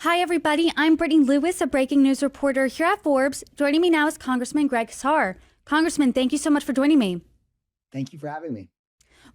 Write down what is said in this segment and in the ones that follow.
Hi, everybody. I'm Brittany Lewis, a breaking news reporter here at Forbes. Joining me now is Congressman Greg Casar. Congressman, thank you so much for joining me. Thank you for having me.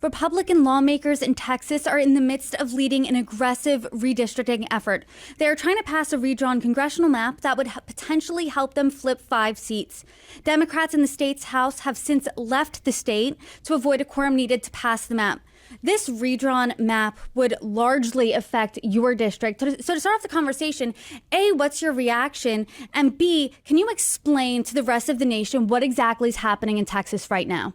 Republican lawmakers in Texas are in the midst of leading an aggressive redistricting effort. They are trying to pass a redrawn congressional map that would potentially help them flip 5 seats. Democrats in the state's House have since left the state to avoid a quorum needed to pass the map. This redrawn map would largely affect your district. So to start off the conversation, A, what's your reaction? And B, can you explain to the rest of the nation what exactly is happening in Texas right now?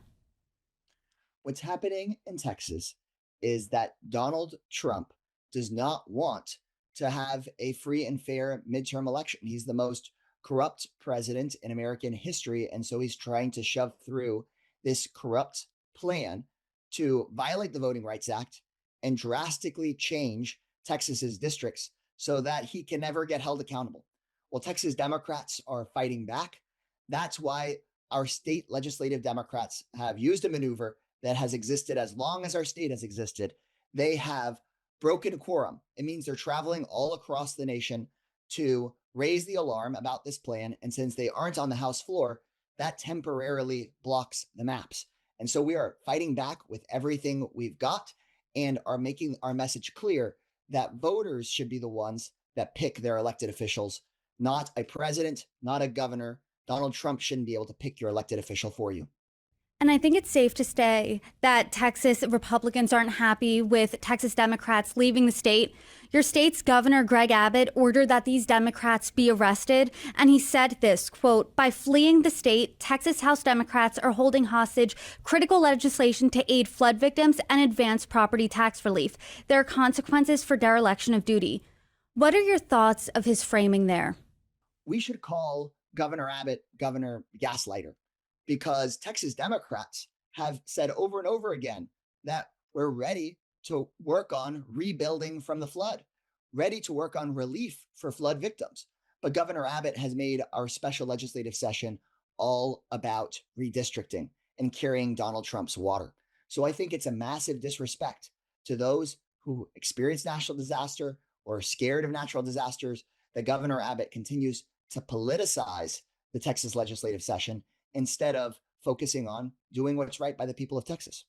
What's happening in Texas is that Donald Trump does not want to have a free and fair midterm election. He's the most corrupt president in American history. And so he's trying to shove through this corrupt plan to violate the Voting Rights Act and drastically change Texas's districts so that he can never get held accountable. Well, Texas Democrats are fighting back. That's why our state legislative Democrats have used a maneuver that has existed as long as our state has existed. They have broken quorum. It means they're traveling all across the nation to raise the alarm about this plan. And since they aren't on the House floor, that temporarily blocks the maps. And so we are fighting back with everything we've got and are making our message clear that voters should be the ones that pick their elected officials, not a president, not a governor. Donald Trump shouldn't be able to pick your elected official for you. And I think it's safe to say that Texas Republicans aren't happy with Texas Democrats leaving the state. Your state's governor, Greg Abbott, ordered that these Democrats be arrested. And he said this, quote, "By fleeing the state, Texas House Democrats are holding hostage critical legislation to aid flood victims and advance property tax relief. There are consequences for dereliction of duty." What are your thoughts of his framing there? We should call Governor Abbott Governor Gaslighter, because Texas Democrats have said over and over again that we're ready to work on rebuilding from the flood, ready to work on relief for flood victims. But Governor Abbott has made our special legislative session all about redistricting and carrying Donald Trump's water. So I think it's a massive disrespect to those who experience national disaster or are scared of natural disasters that Governor Abbott continues to politicize the Texas legislative session instead of focusing on doing what's right by the people of Texas.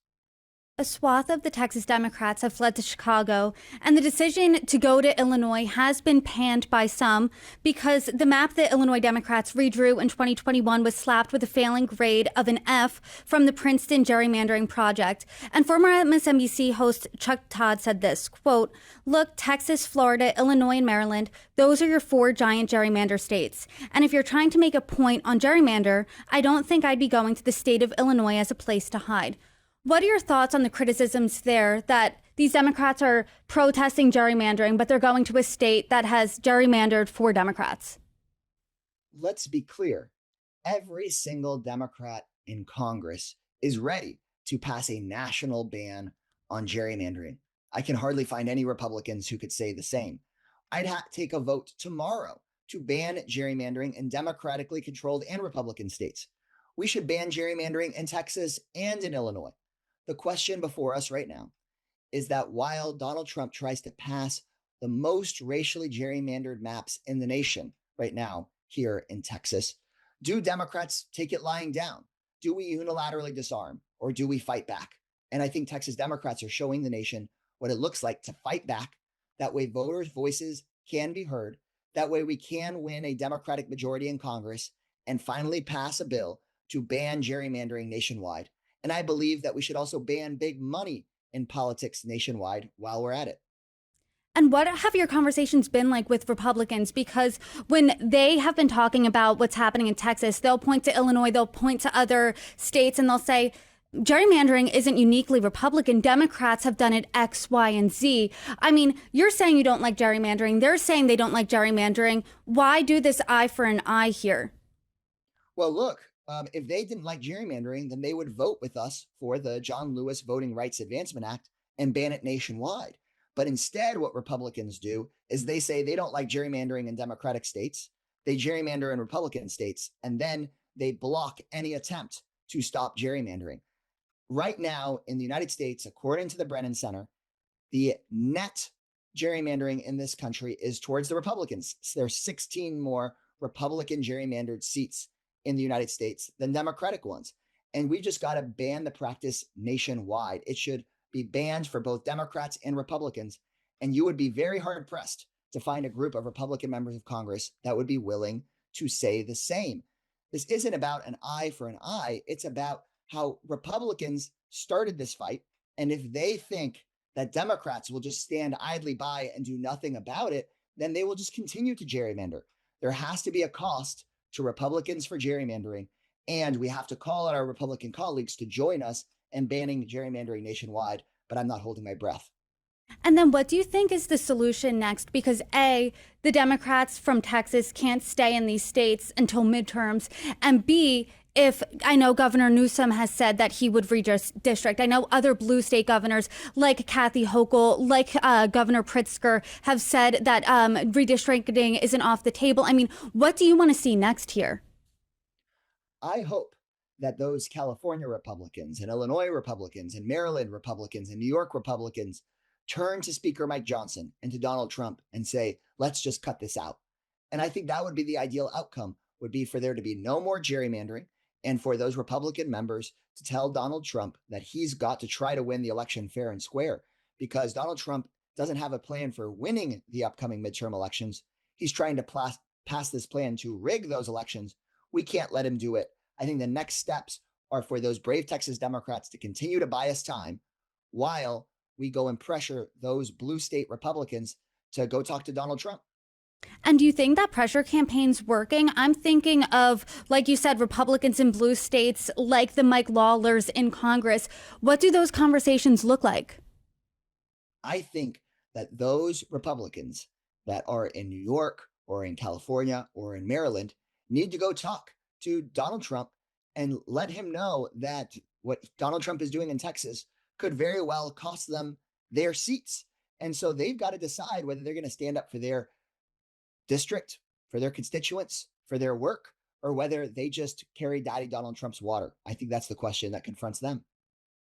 A swath of the Texas Democrats have fled to Chicago, and the decision to go to Illinois has been panned by some because the map that Illinois Democrats redrew in 2021 was slapped with a failing grade of an F from the Princeton gerrymandering project. And former MSNBC host Chuck Todd said this, quote, "Look, Texas, Florida, Illinois, and Maryland, those are your 4 giant gerrymander states. And if you're trying to make a point on gerrymander, I don't think I'd be going to the state of Illinois as a place to hide." What are your thoughts on the criticisms there that these Democrats are protesting gerrymandering, but they're going to a state that has gerrymandered for Democrats? Let's be clear. Every single Democrat in Congress is ready to pass a national ban on gerrymandering. I can hardly find any Republicans who could say the same. I'd take a vote tomorrow to ban gerrymandering in democratically controlled and Republican states. We should ban gerrymandering in Texas and in Illinois. The question before us right now is that while Donald Trump tries to pass the most racially gerrymandered maps in the nation right now here in Texas, do Democrats take it lying down? Do we unilaterally disarm or do we fight back? And I think Texas Democrats are showing the nation what it looks like to fight back. That way voters' voices can be heard. That way we can win a Democratic majority in Congress and finally pass a bill to ban gerrymandering nationwide. And I believe that we should also ban big money in politics nationwide while we're at it. And what have your conversations been like with Republicans? Because when they have been talking about what's happening in Texas, they'll point to Illinois, they'll point to other states, and they'll say, gerrymandering isn't uniquely Republican. Democrats have done it X, Y, and Z. I mean, you're saying you don't like gerrymandering. They're saying they don't like gerrymandering. Why do this eye for an eye here? Well, look, if they didn't like gerrymandering, then they would vote with us for the John Lewis Voting Rights Advancement Act and ban it nationwide. But instead, what Republicans do is they say they don't like gerrymandering in Democratic states. They gerrymander in Republican states, and then they block any attempt to stop gerrymandering. Right now in the United States, according to the Brennan Center, the net gerrymandering in this country is towards the Republicans. There's 16 more Republican gerrymandered seats in the United States than Democratic ones. And we just got to ban the practice nationwide. It should be banned for both Democrats and Republicans. And you would be very hard pressed to find a group of Republican members of Congress that would be willing to say the same. This isn't about an eye for an eye. It's about how Republicans started this fight. And if they think that Democrats will just stand idly by and do nothing about it, then they will just continue to gerrymander. There has to be a cost to Republicans for gerrymandering. And we have to call on our Republican colleagues to join us in banning gerrymandering nationwide. But I'm not holding my breath. And then what do you think is the solution next? Because A, the Democrats from Texas can't stay in these states until midterms. And B, if I know Governor Newsom has said that he would redistrict. I know other blue state governors like Kathy Hochul, like Governor Pritzker have said that redistricting isn't off the table. I mean, what do you want to see next here? I hope that those California Republicans and Illinois Republicans and Maryland Republicans and New York Republicans turn to Speaker Mike Johnson and to Donald Trump and say, let's just cut this out. And I think that would be the ideal outcome, would be for there to be no more gerrymandering and for those Republican members to tell Donald Trump that he's got to try to win the election fair and square, because Donald Trump doesn't have a plan for winning the upcoming midterm elections. He's trying to pass this plan to rig those elections. We can't let him do it. I think the next steps are for those brave Texas Democrats to continue to buy us time while we go and pressure those blue state Republicans to go talk to Donald Trump. And do you think that pressure campaign's working? I'm thinking of, like you said, Republicans in blue states, like the Mike Lawlers in Congress. What do those conversations look like? I think that those Republicans that are in New York or in California or in Maryland need to go talk to Donald Trump and let him know that what Donald Trump is doing in Texas could very well cost them their seats. And so they've got to decide whether they're going to stand up for their district, for their constituents, for their work, or whether they just carry Daddy Donald Trump's water. I think that's the question that confronts them.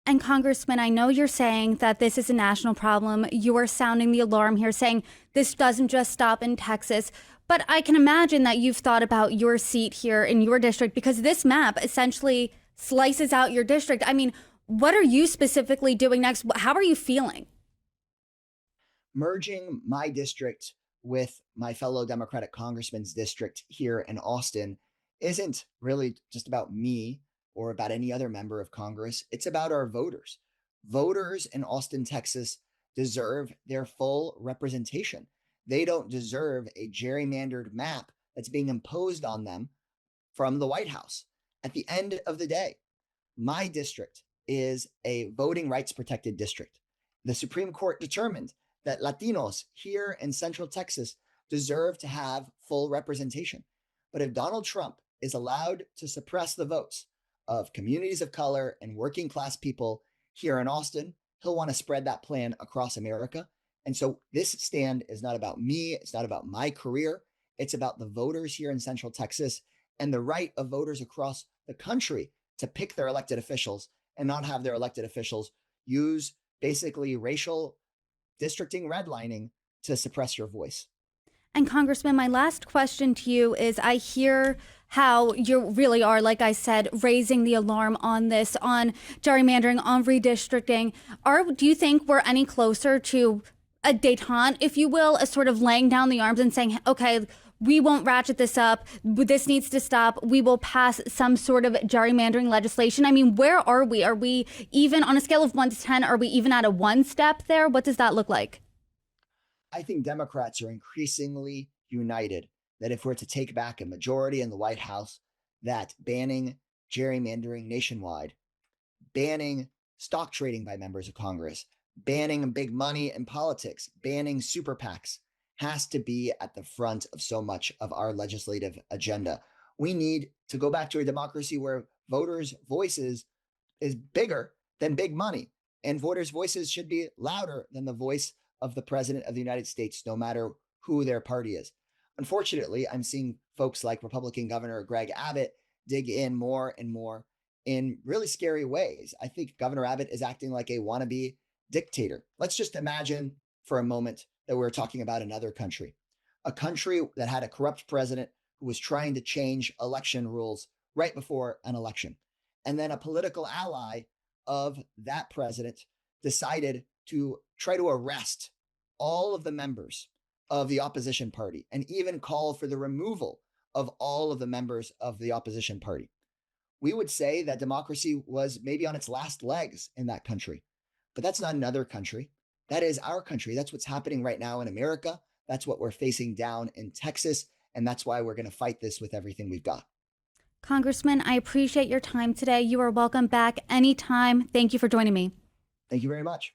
And Congressman, I know you're saying that this is a national problem. You're sounding the alarm here, saying this doesn't just stop in Texas. But I can imagine that you've thought about your seat here in your district, because this map essentially slices out your district. I mean, what are you specifically doing next? How are you feeling? Merging my district with my fellow Democratic congressman's district here in Austin isn't really just about me or about any other member of Congress. It's about our voters. Voters in Austin, Texas deserve their full representation. They don't deserve a gerrymandered map that's being imposed on them from the White House. At the end of the day, my district is a voting rights protected district. The Supreme Court determined that Latinos here in Central Texas deserve to have full representation. But if Donald Trump is allowed to suppress the votes of communities of color and working class people here in Austin, he'll want to spread that plan across America. And so this stand is not about me. It's not about my career. It's about the voters here in Central Texas and the right of voters across the country to pick their elected officials and not have their elected officials use basically racial districting redlining to suppress your voice. And Congressman, my last question to you is, I hear how you really are, like I said, raising the alarm on this, on gerrymandering, on redistricting. Do you think we're any closer to a détente, if you will, a sort of laying down the arms and saying, okay, we won't ratchet this up. This needs to stop. We will pass some sort of gerrymandering legislation. I mean, where are we? Are we even on a scale of 1 to 10? Are we even at a 1 step there? What does that look like? I think Democrats are increasingly united that if we're to take back a majority in the White House, that banning gerrymandering nationwide, banning stock trading by members of Congress, banning big money in politics, banning super PACs has to be at the front of so much of our legislative agenda. We need to go back to a democracy where voters' voices is bigger than big money, and voters' voices should be louder than the voice of the president of the United States, no matter who their party is. Unfortunately, I'm seeing folks like Republican Governor Greg Abbott dig in more and more in really scary ways. I think Governor Abbott is acting like a wannabe dictator. Let's just imagine for a moment that we're talking about another country, a country that had a corrupt president who was trying to change election rules right before an election. And then a political ally of that president decided to try to arrest all of the members of the opposition party and even call for the removal of all of the members of the opposition party. We would say that democracy was maybe on its last legs in that country, but that's not another country. That is our country. That's what's happening right now in America. That's what we're facing down in Texas. And that's why we're going to fight this with everything we've got. Congressman, I appreciate your time today. You are welcome back anytime. Thank you for joining me. Thank you very much.